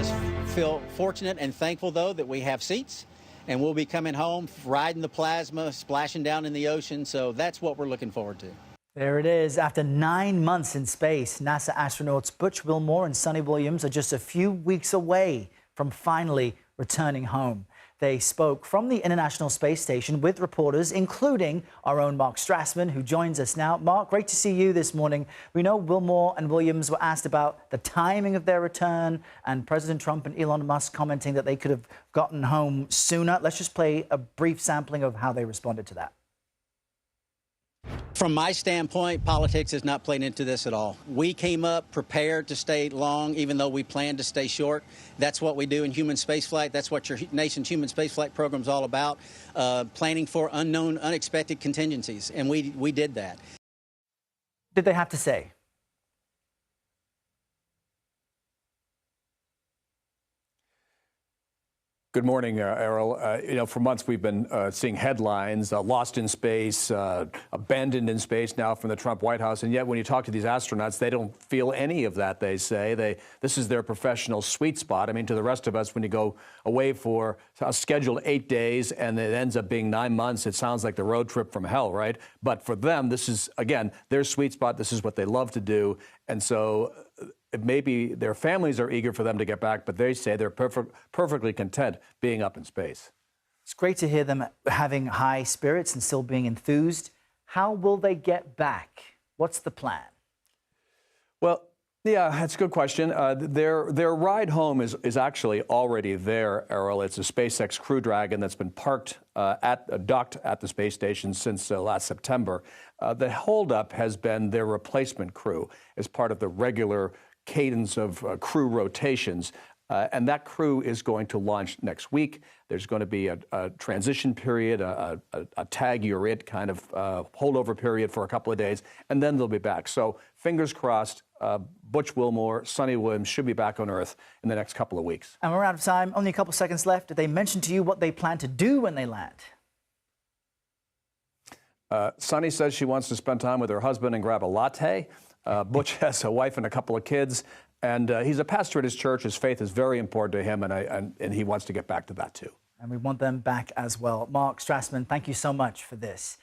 just feel fortunate and thankful, though, that we have seats, and we'll be coming home, riding the plasma, splashing down in the ocean. So that's what we're looking forward to. There it is. After 9 months in space, NASA astronauts Butch Wilmore and Suni are just a few weeks away from finally returning home. They spoke from the International Space Station with reporters, including our own Mark Strassmann, who joins us now. Mark, great to see you this morning. We know Wilmore and Williams were asked about the timing of their return, and President Trump and Elon Musk commenting that they could have gotten home sooner. Let's just play a brief sampling of how they responded to that. From my standpoint, politics has not played into this at all. We came up prepared to stay long, even though we planned to stay short. That's what we do in human spaceflight. That's what your nation's human spaceflight program is all about, planning for unknown, unexpected contingencies, and we did that. Did they have to say? Good morning, Errol. For months we've been seeing headlines, lost in space, abandoned in space now from the Trump White House. And yet when you talk to these astronauts, they don't feel any of that, they say. This is their professional sweet spot. I mean, to the rest of us, when you go away for a scheduled 8 days and it ends up being 9 months, it sounds like the road trip from hell, right? But for them, this is, again, their sweet spot. This is what they love to do. And so maybe their families are eager for them to get back, but they say they're perfectly content being up in space. It's great to hear them having high spirits and still being enthused. How will they get back? What's the plan? Well, yeah, that's a good question. Their ride home is actually already there, Errol. It's a SpaceX Crew Dragon that's been docked at the space station since last September. The holdup has been their replacement crew as part of the regular cadence of crew rotations. And that crew is going to launch next week. There's going to be a transition period, a tag you're it kind of holdover period for a couple of days, and then they'll be back. So fingers crossed, Butch Wilmore, Suni Williams should be back on Earth in the next couple of weeks. And we're out of time. Only a couple seconds left. Did they mention to you what they plan to do when they land? Suni says she wants to spend time with her husband and grab a latte. Butch has a wife and a couple of kids. And he's a pastor at his church. His faith is very important to him, and he wants to get back to that, too. And we want them back as well. Mark Strassmann, thank you so much for this.